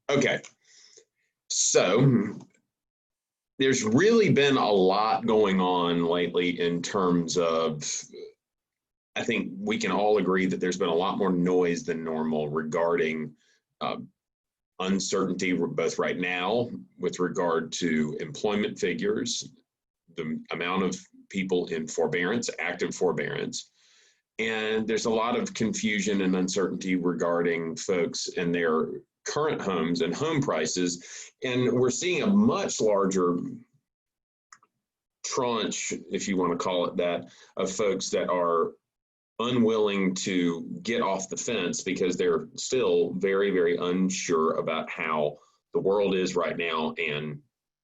Okay, so there's really been a lot going on lately in terms of, I think we can all agree that there's been a lot more noise than normal regarding uncertainty, both right now with regard to employment figures, the amount of people in forbearance, active forbearance, and there's a lot of confusion and uncertainty regarding folks and their current homes and home prices. And we're seeing a much larger tranche, if you want to call it that, of folks that are unwilling to get off the fence because they're still very, very unsure about how the world is right now and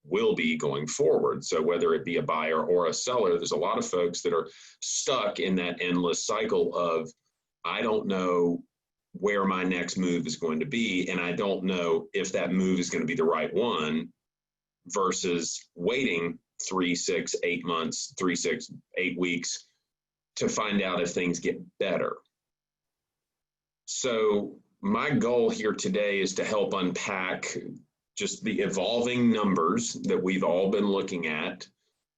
will be going forward. So whether it be a buyer or a seller, there's a lot of folks that are stuck in that endless cycle of, I don't know where my next move is going to be, and I don't know if that move is going to be the right one, versus waiting 3, 6, 8 months, 3, 6, 8 weeks to find out if things get better. So my goal here today is to help unpack just the evolving numbers that we've all been looking at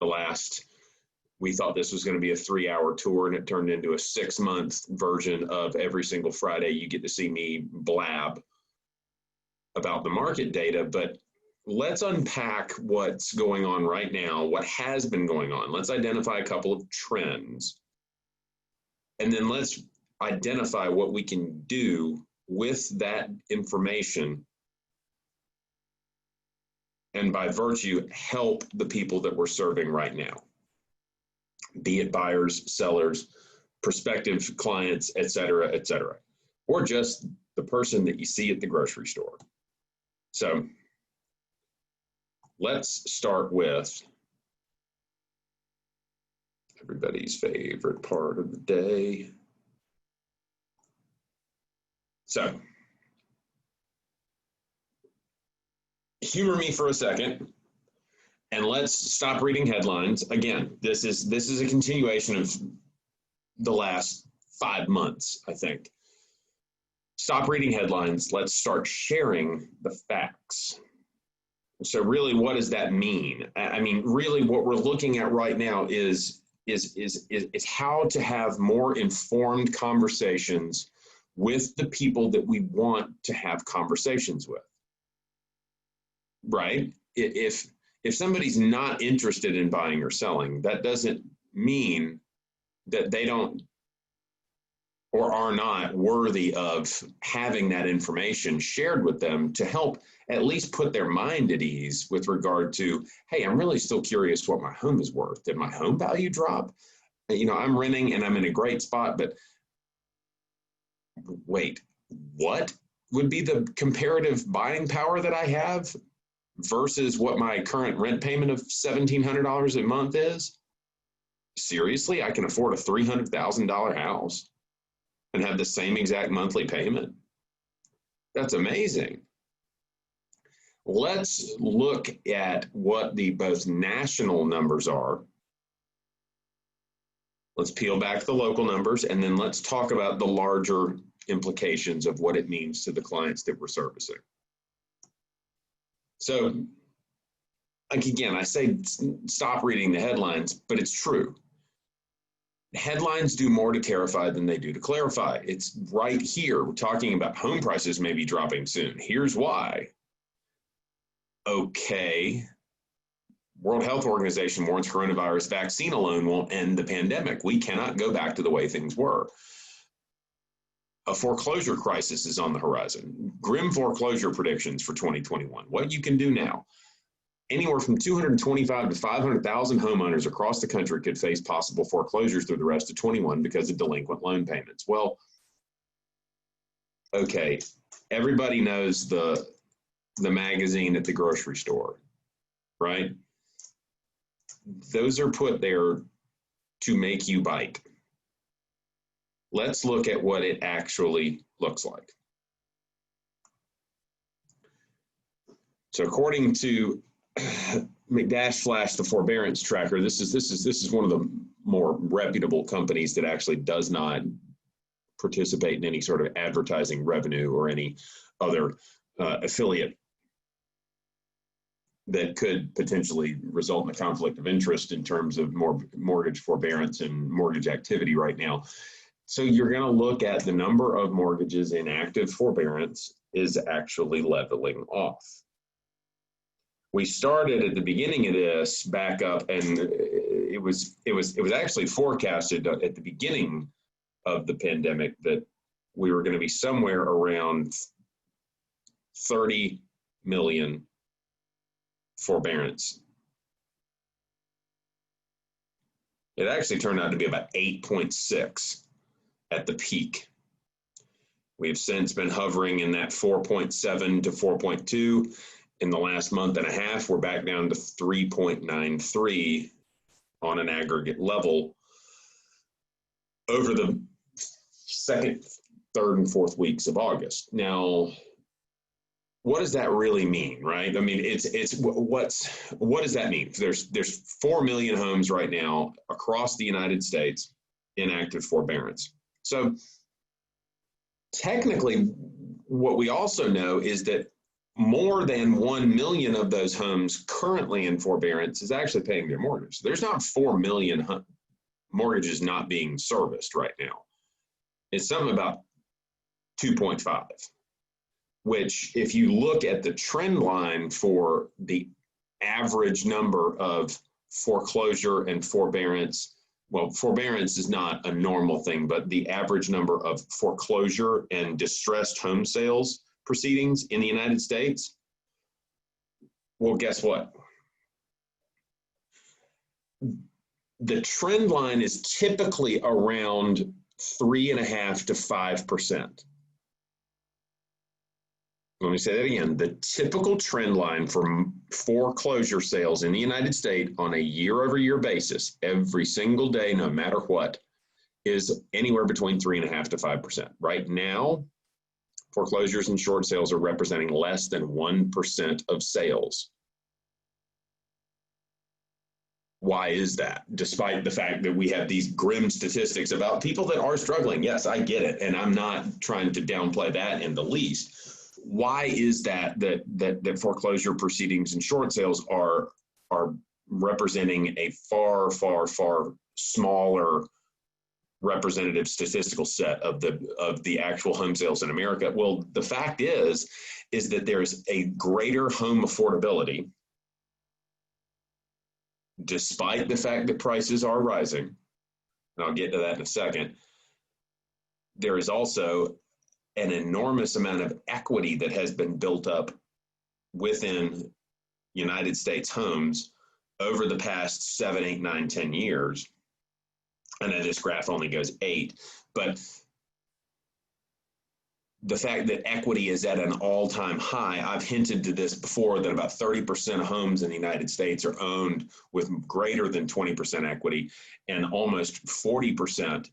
the last, we thought this was going to be a 3-hour tour, and it turned into a 6-month version of every single Friday you get to see me blab about the market data. But let's unpack what's going on right now, what has been going on. Let's identify a couple of trends. And then let's identify what we can do with that information, and by virtue, help the people that we're serving right now, be it buyers, sellers, prospective clients, et cetera, or just the person that you see at the grocery store. So let's start with everybody's favorite part of the day. So humor me for a second, and let's stop reading headlines. Again, this is a continuation of the last 5 months, I think. Stop reading headlines. Let's start sharing the facts. So really, what does that mean? I mean, really what we're looking at right now is how to have more informed conversations with the people that we want to have conversations with, right? If somebody's not interested in buying or selling, that doesn't mean that they don't or are not worthy of having that information shared with them to help at least put their mind at ease with regard to, hey, I'm really still curious what my home is worth. Did my home value drop? You know, I'm renting and I'm in a great spot, but wait, what would be the comparative buying power that I have versus what my current rent payment of $1,700 a month is? Seriously, I can afford a $300,000 house and have the same exact monthly payment? That's amazing. Let's look at what the both national numbers are. Let's peel back the local numbers, and then let's talk about the larger implications of what it means to the clients that we're servicing. So, like again, I say stop reading the headlines, but it's true. Headlines do more to terrify than they do to clarify. It's right here. We're talking about home prices may be dropping soon. Here's why. Okay. World Health Organization warns coronavirus vaccine alone won't end the pandemic. We cannot go back to the way things were. A foreclosure crisis is on the horizon. Grim foreclosure predictions for 2021. What you can do now. Anywhere from 225 to 500,000 homeowners across the country could face possible foreclosures through the rest of 21 because of delinquent loan payments. Well, okay, everybody knows the magazine at the grocery store, right? Those are put there to make you bite. Let's look at what it actually looks like. So according to McDash the Forbearance Tracker, this is one of the more reputable companies that actually does not participate in any sort of advertising revenue or any other affiliate that could potentially result in a conflict of interest in terms of mortgage forbearance and mortgage activity right now. So you're going to look at the number of mortgages in active forbearance is actually leveling off. We started at the beginning of this back up, and it was actually forecasted at the beginning of the pandemic that we were going to be somewhere around 30 million forbearance. It actually turned out to be about 8.6 at the peak. We have since been hovering in that 4.7 to 4.2. In the last month and a half, we're back down to 3.93 on an aggregate level over the second, third, and fourth weeks of August. Now, what does that really mean, right? I mean, what does that mean? There's 4 million homes right now across the United States in active forbearance. So technically, what we also know is that more than 1 million of those homes currently in forbearance is actually paying their mortgage. So there's not 4 million mortgages not being serviced right now. It's something about 2.5, which if you look at the trend line for the average number of foreclosure and forbearance, well, forbearance is not a normal thing, but the average number of foreclosure and distressed home sales proceedings in the United States, well, guess what? The trend line is typically around 3.5% to 5%. Let me say that again. The typical trend line for foreclosure sales in the United States on a year-over-year basis, every single day, no matter what, is anywhere between 3.5% to 5%. Right now, foreclosures and short sales are representing less than 1% of sales. Why is that? Despite the fact that we have these grim statistics about people that are struggling. Yes, I get it. And I'm not trying to downplay that in the least. Why is that foreclosure proceedings and short sales are representing a far, far, far smaller representative statistical set of the actual home sales in America? Well, the fact is that there's a greater home affordability, despite the fact that prices are rising, and I'll get to that in a second. There is also an enormous amount of equity that has been built up within United States homes over the past 7, 8, 9, 10 years. I know this graph only goes 8, but the fact that equity is at an all-time high, I've hinted to this before, that about 30% of homes in the United States are owned with greater than 20% equity, and almost 40%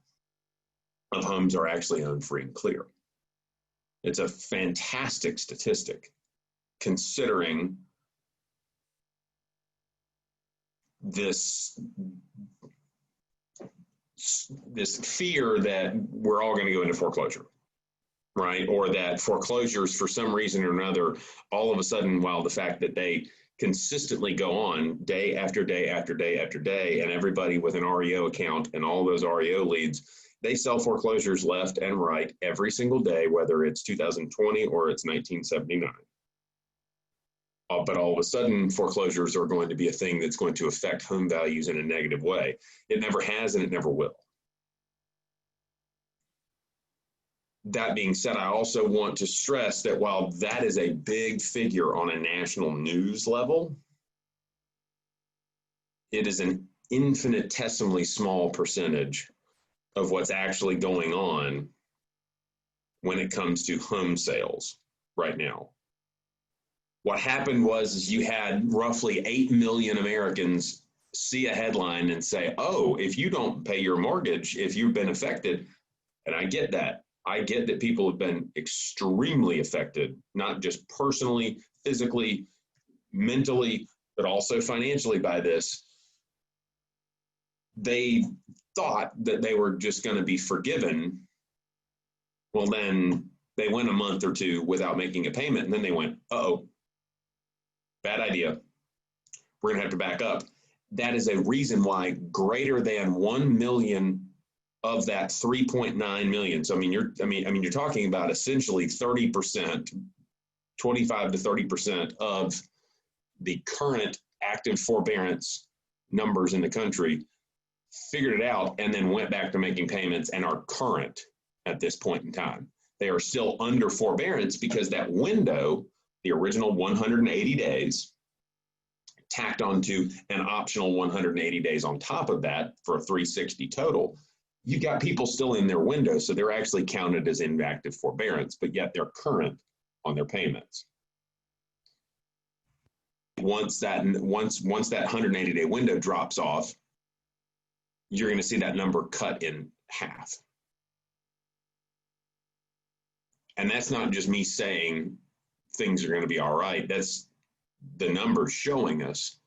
of homes are actually owned free and clear. It's a fantastic statistic, considering this fear that we're all going to go into foreclosure, right? Or that foreclosures, for some reason or another, all of a sudden, while the fact that they consistently go on day after day after day after day, and everybody with an REO account and all those REO leads, they sell foreclosures left and right every single day, whether it's 2020 or it's 1979. But all of a sudden, foreclosures are going to be a thing that's going to affect home values in a negative way. It never has, and it never will. That being said, I also want to stress that while that is a big figure on a national news level, it is an infinitesimally small percentage of what's actually going on when it comes to home sales right now. What happened was you had roughly 8 million Americans see a headline and say, oh, if you don't pay your mortgage, if you've been affected, and I get that. I get that people have been extremely affected, not just personally, physically, mentally, but also financially by this. They thought that they were just going to be forgiven. Well, then They went a month or two without making a payment, and then they went, uh-oh, bad idea. We're going to have to back up. That is a reason why greater than 1 million of that 3.9 million. So you're talking about essentially 30%, 25 to 30% of the current active forbearance numbers in the country figured it out and then went back to making payments and are current at this point in time. They are still under forbearance because that window, the original 180 days, tacked onto an optional 180 days on top of that for a 360 total. You've got people still in their window, so they're actually counted as inactive forbearance, but yet they're current on their payments. Once that 180-day window drops off, you're going to see that number cut in half. And that's not just me saying things are going to be all right. That's the numbers showing us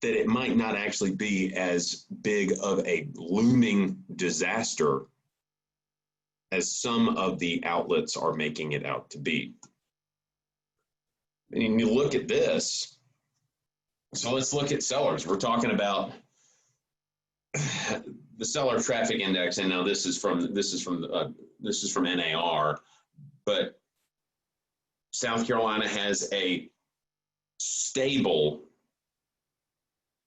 that it might not actually be as big of a looming disaster as some of the outlets are making it out to be. And you look at this, so let's look at sellers. We're talking about the seller traffic index, and now this is from NAR, but South Carolina has a stable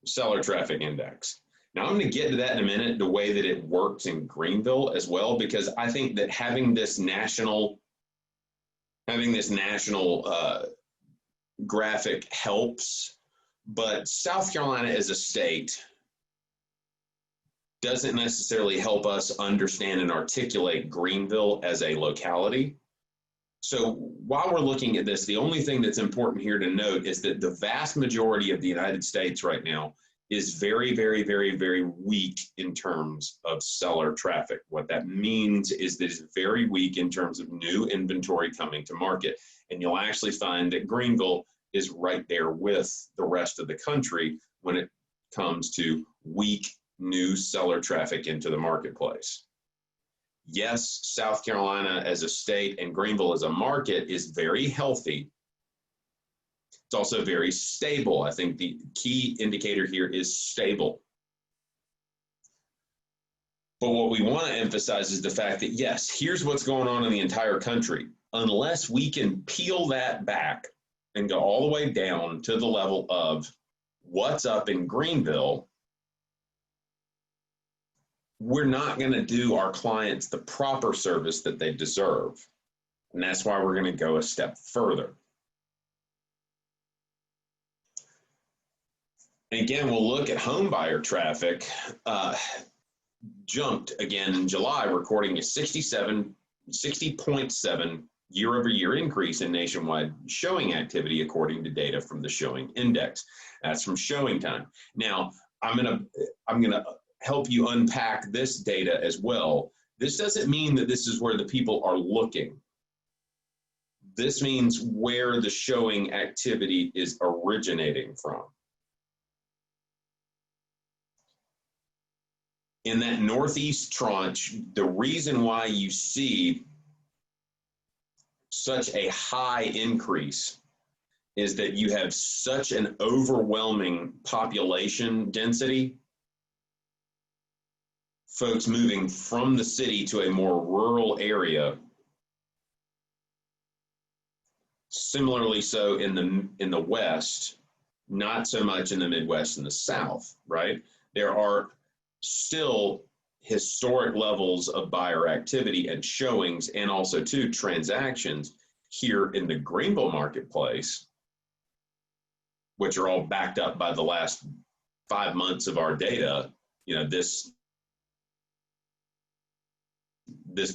seller traffic index. Now I'm going to get to that in a minute, the way that it works in Greenville as well, because I think that having this national graphic helps, but South Carolina as a state doesn't necessarily help us understand and articulate Greenville as a locality. So while we're looking at this, the only thing that's important here to note is that the vast majority of the United States right now is very, very, very, very weak in terms of seller traffic. What that means is that it's very weak in terms of new inventory coming to market. And you'll actually find that Greenville is right there with the rest of the country when it comes to weak new seller traffic into the marketplace. Yes, South Carolina as a state and Greenville as a market is very healthy. It's also very stable. I think the key indicator here is stable. But what we want to emphasize is the fact that, yes, here's what's going on in the entire country. Unless we can peel that back and go all the way down to the level of what's up in Greenville, we're not going to do our clients the proper service that they deserve. And that's why we're going to go a step further. And again, we'll look at home buyer traffic. Jumped again in July, recording a 60.7 year-over-year increase in nationwide showing activity, according to data from the Showing Index. That's from Showing Time. Now, I'm gonna help you unpack this data as well. This doesn't mean that this is where the people are looking. This means where the showing activity is originating from. In that northeast tranche, the reason why you see such a high increase is that you have such an overwhelming population density, folks moving from the city to a more rural area. Similarly so in the West, not so much in the Midwest and the South, right? There are still historic levels of buyer activity and showings, and also too transactions here in the Greenville marketplace, which are all backed up by the last 5 months of our data. You know, this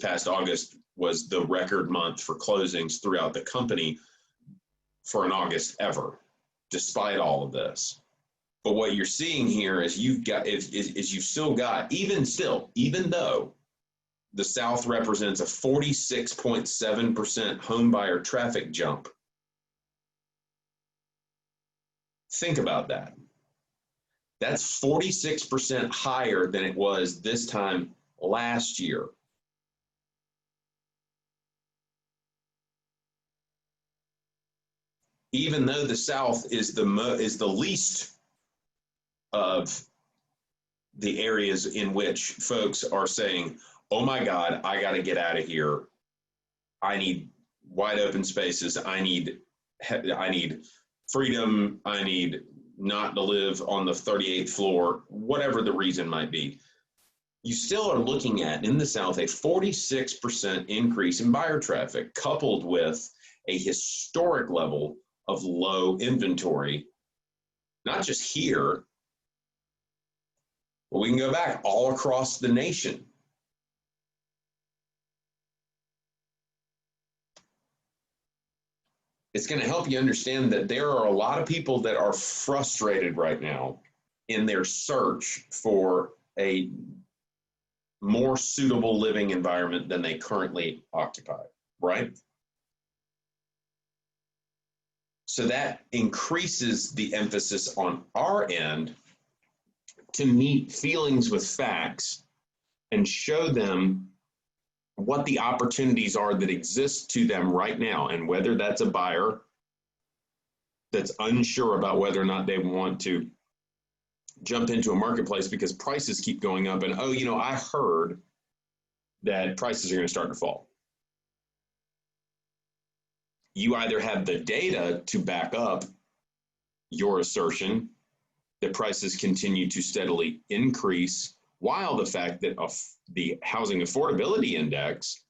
past August was the record month for closings throughout the company for an August ever, despite all of this. But what you're seeing here is you've still got, even though the South represents a 46.7% home buyer traffic jump. Think about that. That's 46% higher than it was this time last year. even though the South is the least of the areas in which folks are saying, oh my God, I got to get out of here. I need wide open spaces. I need freedom. I need not to live on the 38th floor, whatever the reason might be. You still are looking at, in the South, a 46% increase in buyer traffic, coupled with a historic level of low inventory, not just here, but we can go back all across the nation. It's going to help you understand that there are a lot of people that are frustrated right now in their search for a more suitable living environment than they currently occupy, right? So that increases the emphasis on our end to meet feelings with facts and show them what the opportunities are that exist to them right now, and whether that's a buyer that's unsure about whether or not they want to jump into a marketplace because prices keep going up, and oh, you know, I heard that prices are going to start to fall. You either have the data to back up your assertion that prices continue to steadily increase, while the fact that the housing affordability index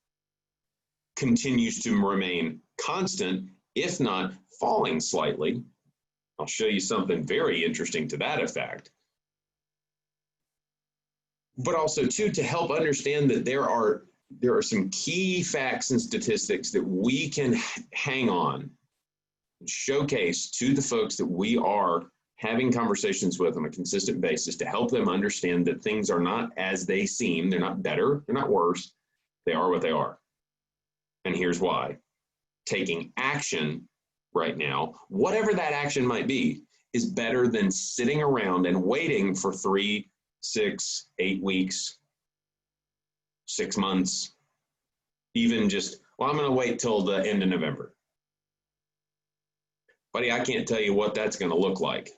continues to remain constant, if not falling slightly. I'll show you something very interesting to that effect. But also, too, to help understand that there are some key facts and statistics that we can hang on and showcase to the folks that we are having conversations with on a consistent basis to help them understand that things are not as they seem. They're not better, they're not worse, they are what they are. And here's why. Taking action right now, whatever that action might be, is better than sitting around and waiting for 3, 6, 8 weeks, 6 months, even just, well, I'm going to wait till the end of November. Buddy, I can't tell you what that's going to look like.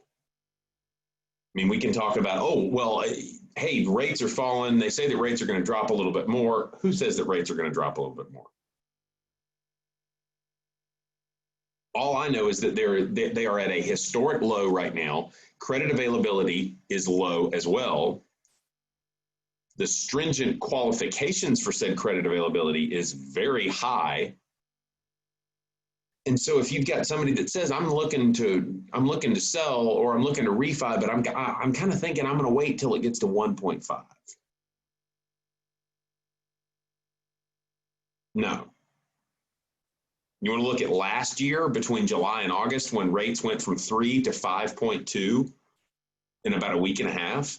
I mean, we can talk about, oh, well, hey, rates are falling. They say that rates are going to drop a little bit more. Who says that rates are going to drop a little bit more? All I know is that they are at a historic low right now. Credit availability is low as well. The stringent qualifications for said credit availability is very high. And so if you've got somebody that says, I'm looking to sell, or I'm looking to refi, but I'm kind of thinking I'm going to wait till it gets to 1.5. No. You want to look at last year between July and August when rates went from 3 to 5.2 in about a week and a half?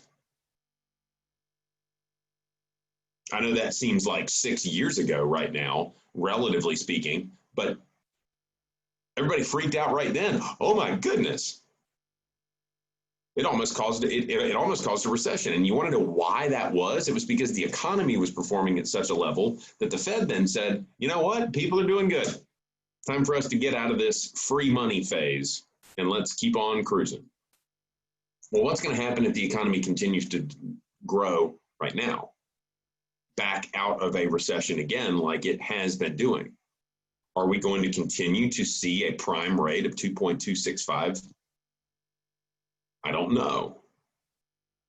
I know that seems like 6 years ago right now, relatively speaking, but everybody freaked out right then. Oh my goodness. It almost caused a recession. And you want to know why that was? It was because the economy was performing at such a level that the Fed then said, you know what? People are doing good. Time for us to get out of this free money phase and let's keep on cruising. Well, what's going to happen if the economy continues to grow right now? Back out of a recession again, like it has been doing. Are we going to continue to see a prime rate of 2.265? I don't know.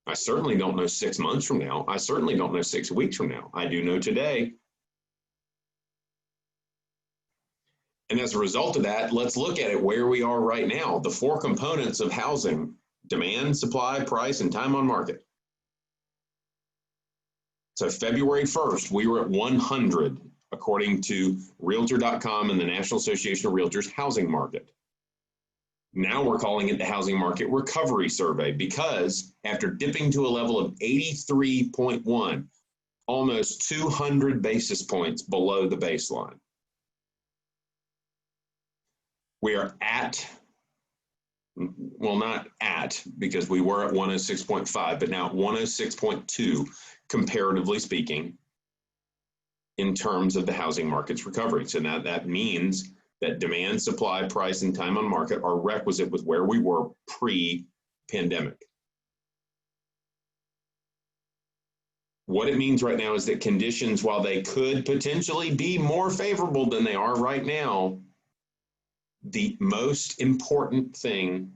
I certainly don't know 6 months from now. I certainly don't know 6 weeks from now. I do know today. And as a result of that, let's look at it where we are right now. The 4 components of housing: demand, supply, price, and time on market. So February 1st, we were at 100, according to Realtor.com and the National Association of Realtors housing market. Now we're calling it the Housing Market Recovery Survey, because after dipping to a level of 83.1, almost 200 basis points below the baseline, we are at, well, not at, because we were at 106.5, but now at 106.2, comparatively speaking, in terms of the housing market's recovery. So now that means that demand, supply, price, and time on market are requisite with where we were pre-pandemic. What it means right now is that conditions, while they could potentially be more favorable than they are right now, the most important thing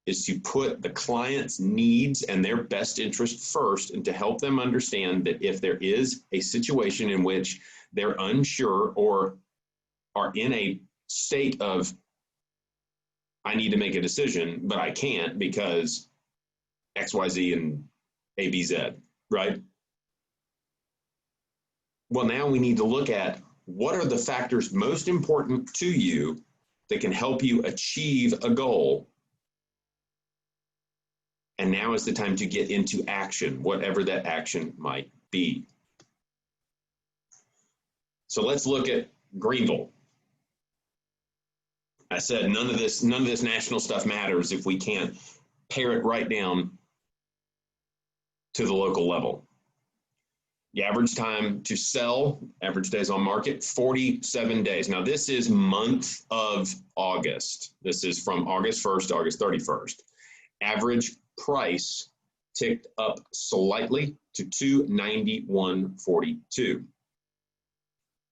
is to put the client's needs and their best interest first, and to help them understand that if there is a situation in which they're unsure or are in a state of, I need to make a decision, but I can't because XYZ and ABZ, right? Well, now we need to look at what are the factors most important to you that can help you achieve a goal. And now is the time to get into action, whatever that action might be. So let's look at Greenville. I said none of this national stuff matters if we can't pare it right down to the local level. The average time to sell, average days on market, 47 days. Now this is month of August. This is from August 1st to August 31st. Average price ticked up slightly to $291.42.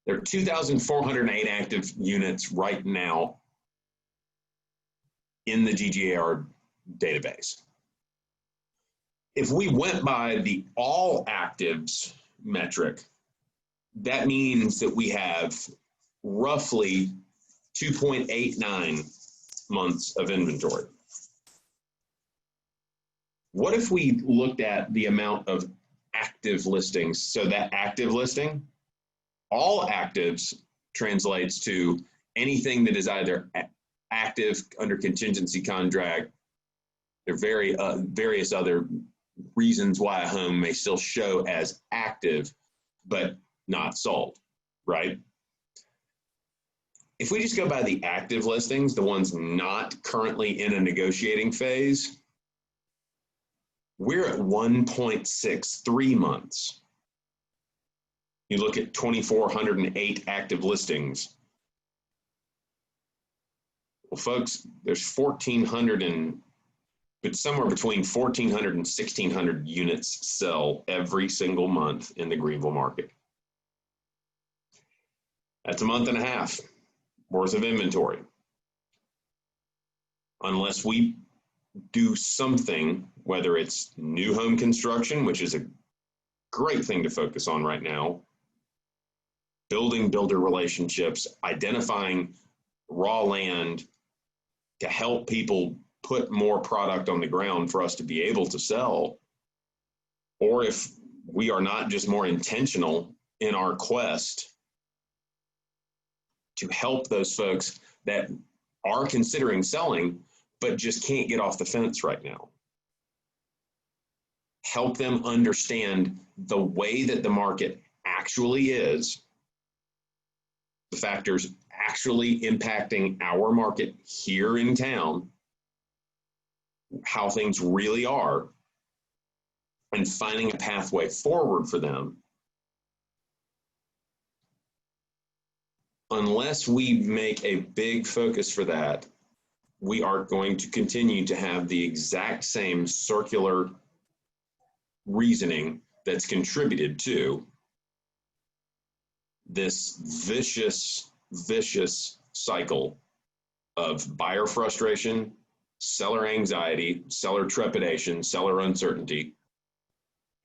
There are 2,408 active units right now in the GGAR database. If we went by the all actives metric, that means that we have roughly 2.89 months of inventory. What if we looked at the amount of active listings? So that active listing, all actives translates to anything that is either active under contingency contract. There are various other reasons why a home may still show as active, but not sold, right? If we just go by the active listings, the ones not currently in a negotiating phase, we're at 1.63 months. You look at 2,408 active listings. Well, folks, there's 1,400 but somewhere between 1,400 and 1,600 units sell every single month in the Greenville market. That's a month and a half worth of inventory. Unless we do something, whether it's new home construction, which is a great thing to focus on right now, building builder relationships, identifying raw land to help people put more product on the ground for us to be able to sell, or if we are not just more intentional in our quest to help those folks that are considering selling but just can't get off the fence right now. Help them understand the way that the market actually is, the factors actually impacting our market here in town, how things really are, and finding a pathway forward for them. Unless we make a big focus for that, we are going to continue to have the exact same circular reasoning that's contributed to this vicious cycle of buyer frustration, seller anxiety, seller trepidation, seller uncertainty,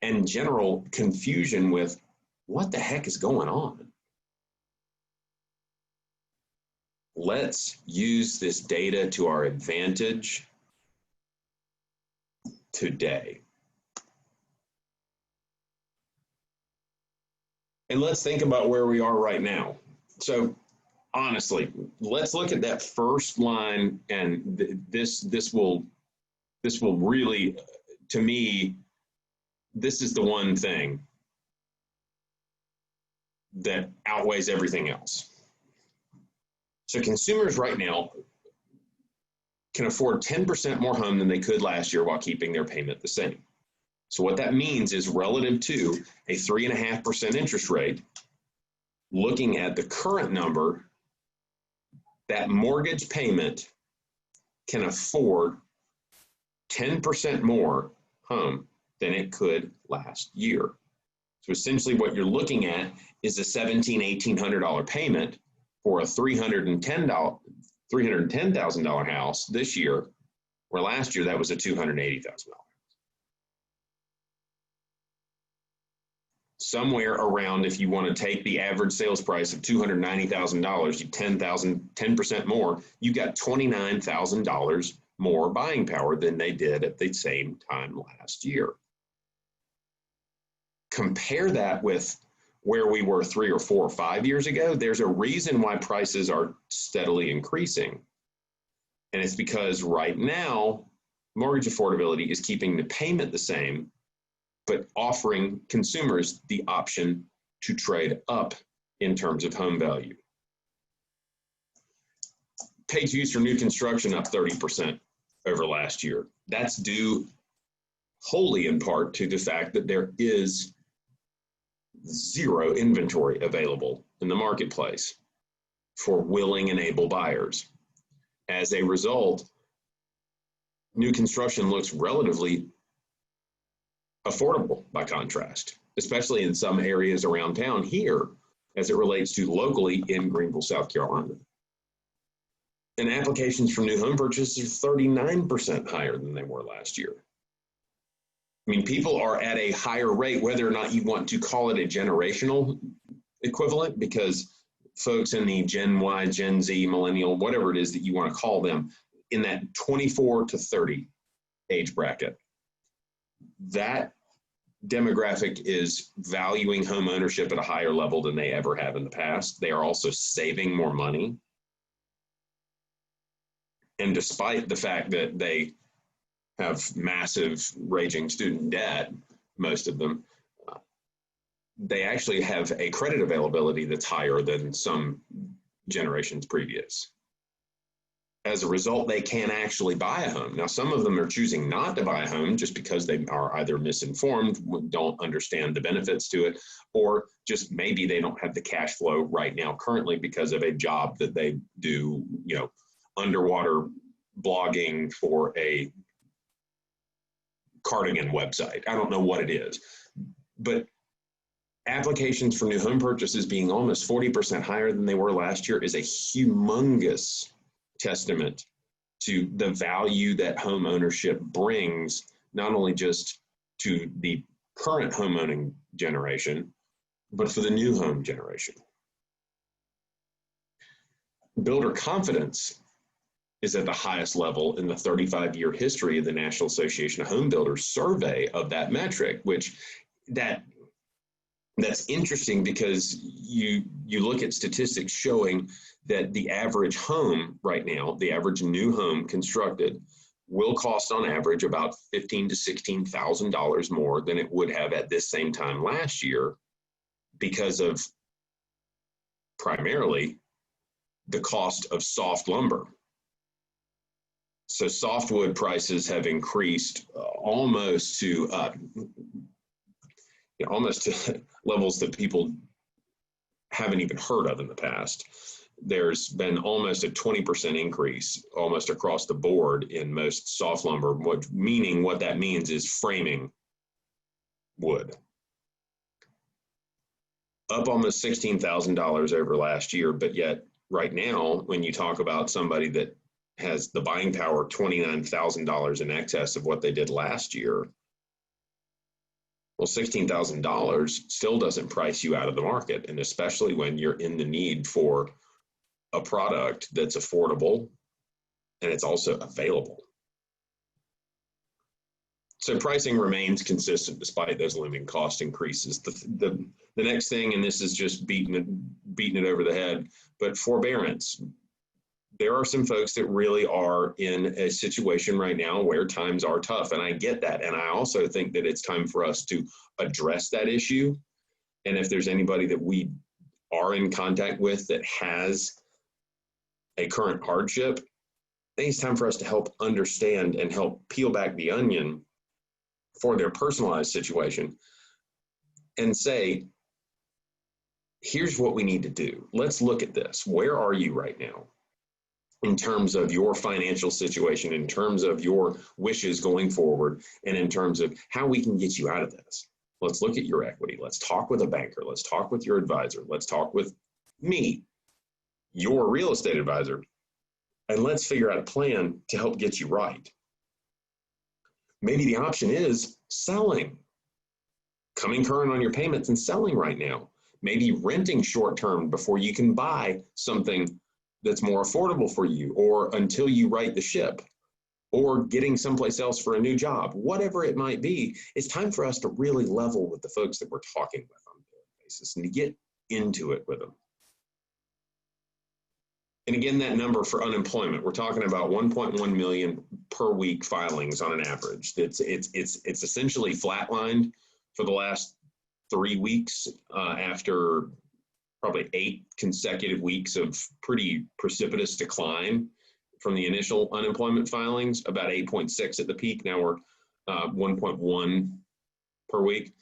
and general confusion with what the heck is going on. Let's use this data to our advantage today. And let's think about where we are right now. So honestly, let's look at that first line, and this will really, to me, this is the one thing that outweighs everything else. So consumers right now can afford 10% more home than they could last year while keeping their payment the same. So what that means is, relative to a 3.5% interest rate, looking at the current number, that mortgage payment can afford 10% more home than it could last year. So essentially what you're looking at is a $1,800 payment for a $310,000 house this year, where last year that was a $280,000. Somewhere around, if you want to take the average sales price of $290,000, you 10% more, you got $29,000 more buying power than they did at the same time last year. Compare that with where we were 3 or 4 or 5 years ago. There's a reason why prices are steadily increasing. And it's because right now, mortgage affordability is keeping the payment the same, but offering consumers the option to trade up in terms of home value. Page use for new construction up 30% over last year. That's due wholly in part to the fact that there is zero inventory available in the marketplace for willing and able buyers. As a result, new construction looks relatively affordable by contrast, especially in some areas around town here as it relates to locally in Greenville, South Carolina. And applications for new home purchases are 39% higher than they were last year. I mean, people are at a higher rate, whether or not you want to call it a generational equivalent, because folks in the Gen Y, Gen Z, Millennial, whatever it is that you want to call them, in that 24 to 30 age bracket, that demographic is valuing home ownership at a higher level than they ever have in the past. They are also saving more money. And despite the fact that they have massive raging student debt, most of them, they actually have a credit availability that's higher than some generations previous. As a result, they can actually buy a home. Now, some of them are choosing not to buy a home just because they are either misinformed, don't understand the benefits to it, or just maybe they don't have the cash flow right now currently because of a job that they do, underwater blogging for a cardigan website. I don't know what it is, but applications for new home purchases being almost 40% higher than they were last year is a humongous testament to the value that home ownership brings, not only just to the current home owning generation, but for the new home generation. Builder confidence is at the highest level in the 35-year history of the National Association of Home Builders survey of that metric, which that's interesting because you look at statistics showing that the average home right now, the average new home constructed, will cost on average about $15,000 to $16,000 more than it would have at this same time last year, because of primarily the cost of soft lumber. So softwood prices have increased almost to levels that people haven't even heard of in the past. There's been almost a 20% increase almost across the board in most soft lumber, meaning what that means is framing wood. Up almost $16,000 over last year, but yet right now, when you talk about somebody that has the buying power $29,000 in excess of what they did last year, well, $16,000 still doesn't price you out of the market, and especially when you're in the need for a product that's affordable and it's also available. So pricing remains consistent despite those looming cost increases. The next thing, and this is just beating it over the head, but forbearance. There are some folks that really are in a situation right now where times are tough, and I get that. And I also think that it's time for us to address that issue. And if there's anybody that we are in contact with that has a current hardship, I think it's time for us to help understand and help peel back the onion for their personalized situation and say, here's what we need to do. Let's look at this. Where are you right now? in terms of your financial situation, in terms of your wishes going forward, and in terms of how we can get you out of this. Let's look at your equity. Let's talk with a banker. Let's talk with your advisor. Let's talk with me, your real estate advisor, and let's figure out a plan to help get you right. Maybe the option is selling, coming current on your payments and selling right now. Maybe renting short term before you can buy something that's more affordable for you, or until you right the ship, or getting someplace else for a new job. Whatever it might be, it's time for us to really level with the folks that we're talking with on a daily basis and to get into it with them. And again, that number for unemployment, we're talking about 1.1 million per week filings on an average. It's essentially flatlined for the last 3 weeks after probably 8 consecutive weeks of pretty precipitous decline from the initial unemployment filings, about 8.6 at the peak. Now we're 1.1 per week.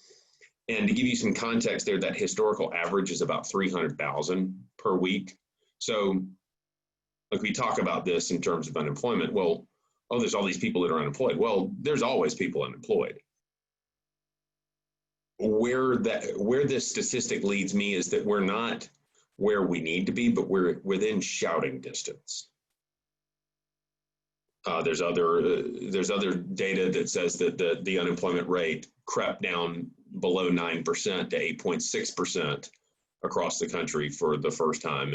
And to give you some context there, that historical average is about 300,000 per week. So like we talk about this in terms of unemployment, well, oh, there's all these people that are unemployed. Well, there's always people unemployed. Where this statistic leads me is that we're not where we need to be, but we're within shouting distance. There's other data that says that the unemployment rate crept down below 9% to 8.6% across the country for the first time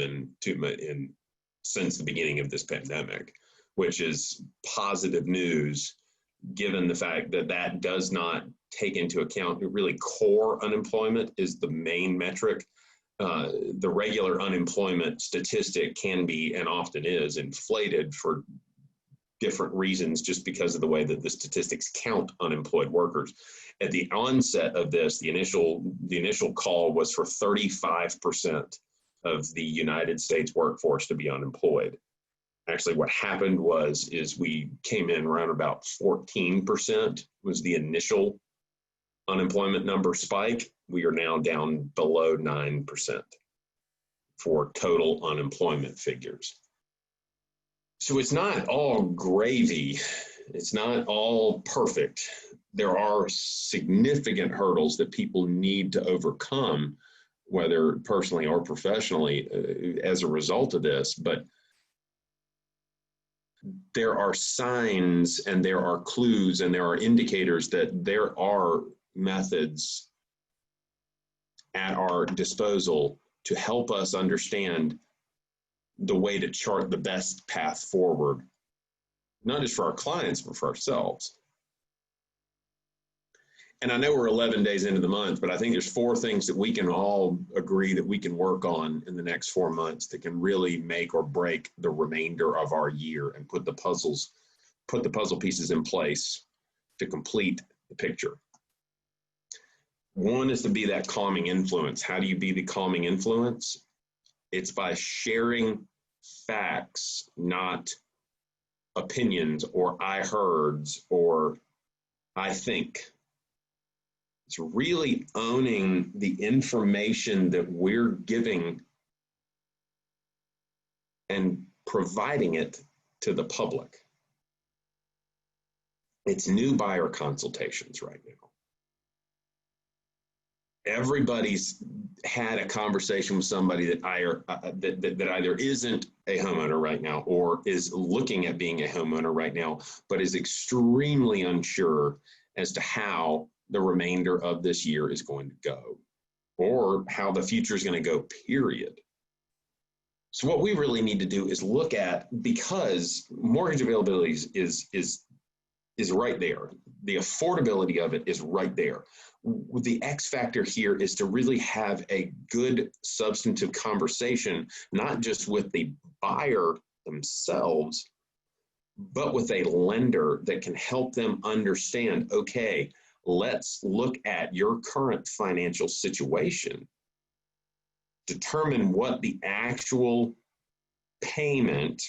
since the beginning of this pandemic, which is positive news, given the fact that that does not take into account really core unemployment is the main metric. The regular unemployment statistic can be, and often is, inflated for different reasons just because of the way that the statistics count unemployed workers. At the onset of this, the initial call was for 35% of the United States workforce to be unemployed. Actually, what happened is we came in around about 14% was the initial unemployment number spike. We are now down below 9% for total unemployment figures. So it's not all gravy. It's not all perfect. There are significant hurdles that people need to overcome, whether personally or professionally, as a result of this. But there are signs and there are clues and there are indicators that there are methods at our disposal to help us understand the way to chart the best path forward, not just for our clients, but for ourselves. And I know we're 11 days into the month, but I think there's 4 things that we can all agree that we can work on in the next 4 months that can really make or break the remainder of our year and put the puzzle pieces in place to complete the picture. One is to be that calming influence. How do you be the calming influence? It's by sharing facts, not opinions or I heards or I think. It's really owning the information that we're giving and providing it to the public. It's new buyer consultations right now. Everybody's had a conversation with somebody that either isn't a homeowner right now or is looking at being a homeowner right now, but is extremely unsure as to how the remainder of this year is going to go or how the future is going to go, period. So what we really need to do is look at, because mortgage availability is right there. The affordability of it is right there. The X factor here is to really have a good substantive conversation, not just with the buyer themselves, but with a lender that can help them understand, okay, let's look at your current financial situation, determine what the actual payment,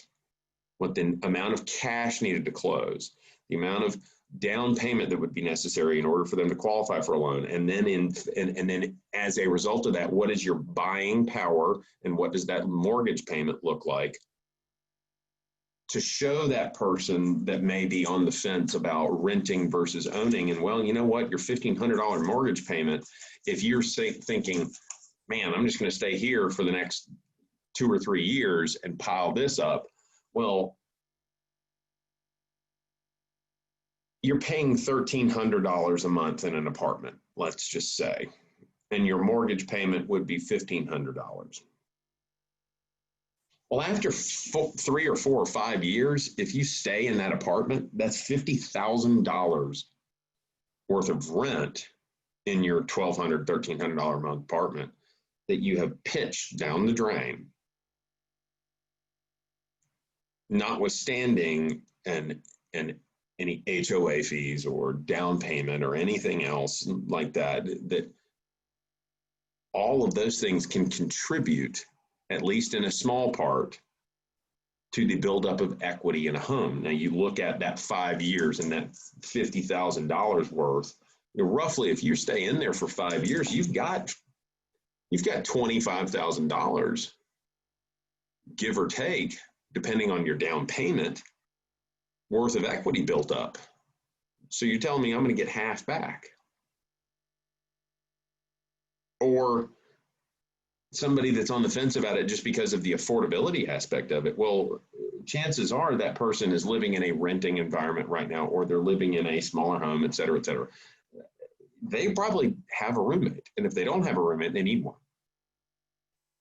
what the amount of cash needed to close, the amount of down payment that would be necessary in order for them to qualify for a loan. And then and then as a result of that, what is your buying power and what does that mortgage payment look like? to show that person that may be on the fence about renting versus owning. And well, you know what, your $1,500 mortgage payment, if you're thinking, man, I'm just going to stay here for the next 2 or 3 years and pile this up, well, you're paying $1,300 a month in an apartment, let's just say, and your mortgage payment would be $1,500. Well, after 3 or 4 or 5 years, if you stay in that apartment, that's $50,000 worth of rent in your $1,200, $1,300 a month apartment that you have pitched down the drain, notwithstanding any HOA fees or down payment or anything else like that, that all of those things can contribute, at least in a small part, to the buildup of equity in a home. Now you look at that 5 years and that $50,000 worth, roughly if you stay in there for 5 years, you've got $25,000, give or take, depending on your down payment, worth of equity built up. So you're telling me I'm going to get half back. Or somebody that's on the fence about it just because of the affordability aspect of it. Well, chances are that person is living in a renting environment right now, or they're living in a smaller home, et cetera, et cetera. They probably have a roommate. And if they don't have a roommate, they need one.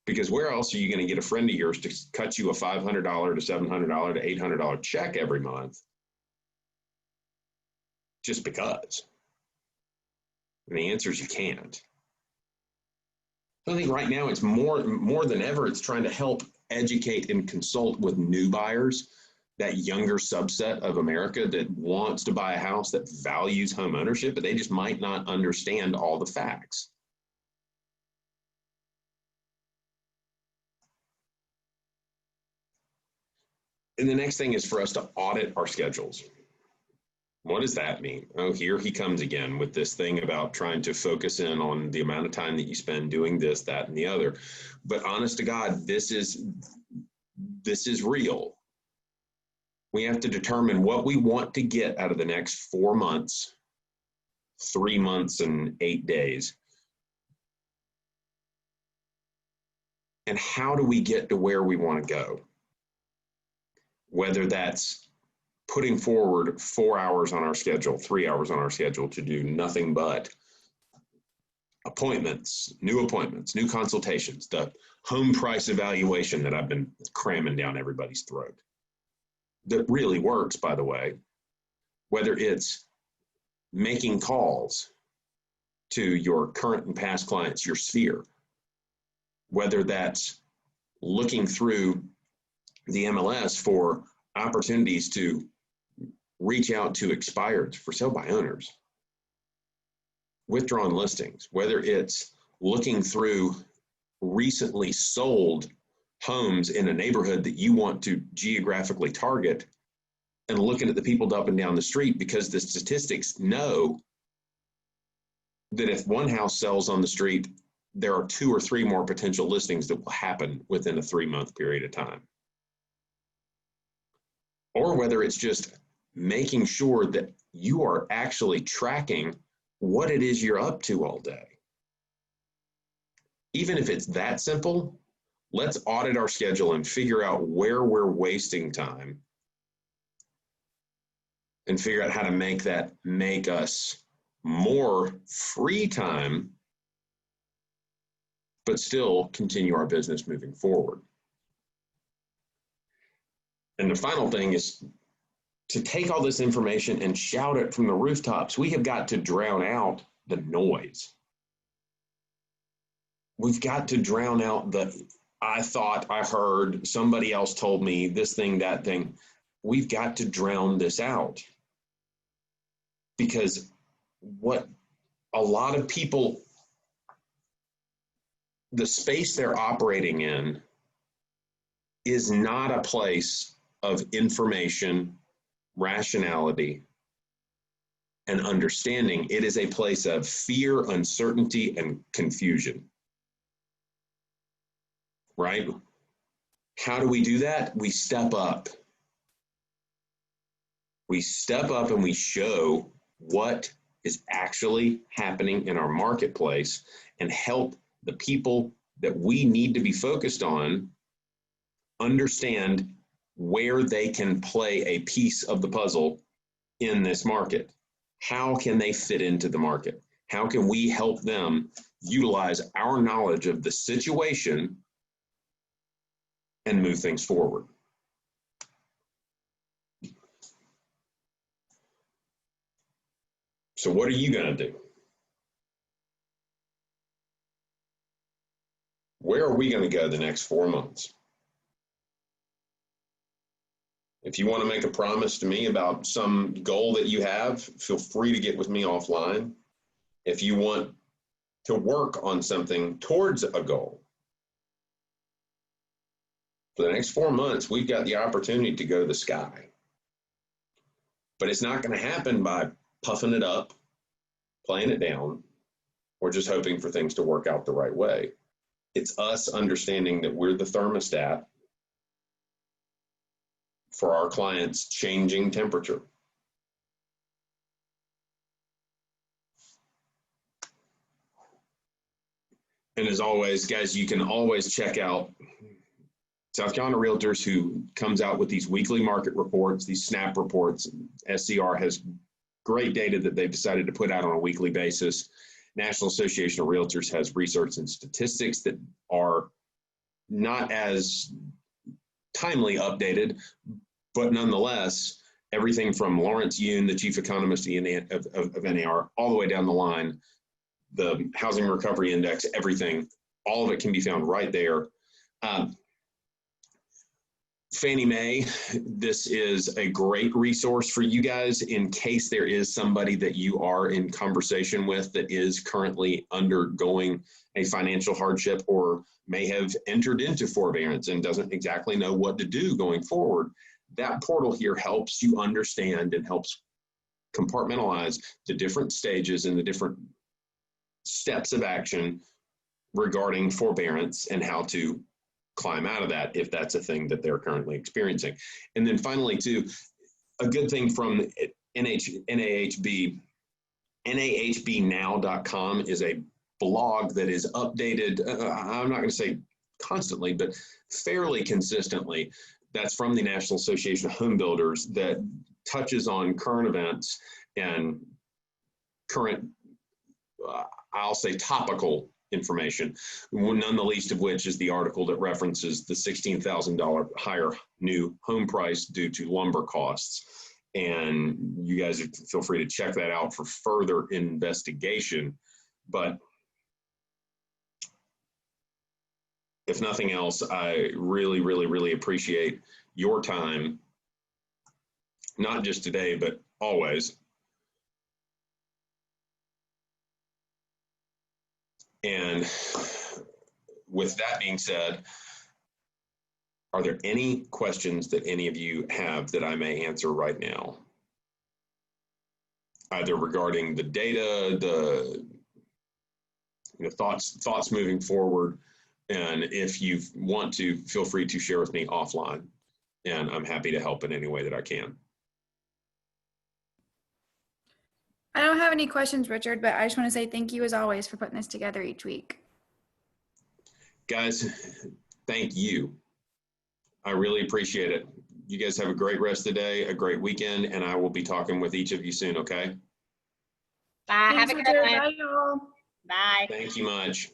Because where else are you going to get a friend of yours to cut you a $500 to $700 to $800 check every month? Just because. And the answer is you can't. So I think right now it's more than ever, it's trying to help educate and consult with new buyers, that younger subset of America that wants to buy a house, that values home ownership, but they just might not understand all the facts. And the next thing is for us to audit our schedules. What does that mean? Oh, here he comes again with this thing about trying to focus in on the amount of time that you spend doing this, that, and the other. But honest to God, this is real. We have to determine what we want to get out of the next 4 months, 3 months, and 8 days. And how do we get to where we want to go? Whether that's putting forward 4 hours on our schedule, 3 hours on our schedule to do nothing but appointments, new consultations, the home price evaluation that I've been cramming down everybody's throat. That really works, by the way. Whether it's making calls to your current and past clients, your sphere, whether that's looking through the MLS for opportunities to reach out to expireds, for sale by owners, withdrawn listings, whether it's looking through recently sold homes in a neighborhood that you want to geographically target and looking at the people up and down the street, because the statistics know that if one house sells on the street, there are 2 or 3 more potential listings that will happen within a 3-month period of time. Or whether it's just making sure that you are actually tracking what it is you're up to all day. Even if it's that simple, let's audit our schedule and figure out where we're wasting time and figure out how to make us more free time, but still continue our business moving forward. And the final thing is to take all this information and shout it from the rooftops. We have got to drown out the noise. We've got to drown out the, I thought, I heard, somebody else told me, this thing, that thing. We've got to drown this out. Because what a lot of people, the space they're operating in is not a place of information, rationality, and understanding. It is a place of fear, uncertainty, and confusion. Right? How do we do that? We step up We step up and we show what is actually happening in our marketplace and help the people that we need to be focused on understand where they can play a piece of the puzzle in this market. How can they fit into the market? How can we help them utilize our knowledge of the situation and move things forward? So what are you going to do? Where are we going to go the next 4 months? If you want to make a promise to me about some goal that you have, feel free to get with me offline. If you want to work on something towards a goal, for the next 4 months, we've got the opportunity to go to the sky. But it's not going to happen by puffing it up, playing it down, or just hoping for things to work out the right way. It's us understanding that we're the thermostat for our clients' changing temperature. And as always, guys, you can always check out South Carolina Realtors, who comes out with these weekly market reports, these SNAP reports. SCR has great data that they've decided to put out on a weekly basis. National Association of Realtors has research and statistics that are not as timely updated, but nonetheless, everything from Lawrence Yoon, the chief economist of NAR, all the way down the line, the Housing Recovery Index, everything, all of it can be found right there. Fannie Mae, this is a great resource for you guys in case there is somebody that you are in conversation with that is currently undergoing a financial hardship or may have entered into forbearance and doesn't exactly know what to do going forward. That portal here helps you understand and helps compartmentalize the different stages and the different steps of action regarding forbearance and how to climb out of that if that's a thing that they're currently experiencing. And then finally, too, a good thing from NAHB, NAHBnow.com is a blog that is updated, I'm not going to say constantly, but fairly consistently. That's from the National Association of Home Builders that touches on current events and current, I'll say topical information, none the least of which is the article that references the $16,000 higher new home price due to lumber costs. And you guys feel free to check that out for further investigation. But if nothing else, I really, really, really appreciate your time, not just today, but always. And with that being said, are there any questions that any of you have that I may answer right now? Either regarding the data, the thoughts moving forward, and if you want to, feel free to share with me offline, and I'm happy to help in any way that I can. I don't have any questions, Richard, but I just want to say thank you as always for putting this together each week. Guys, thank you. I really appreciate it. You guys have a great rest of the day, a great weekend, and I will be talking with each of you soon, okay? Bye. Thanks, Have a good Richard. one. Bye, y'all. Bye. Thank you much.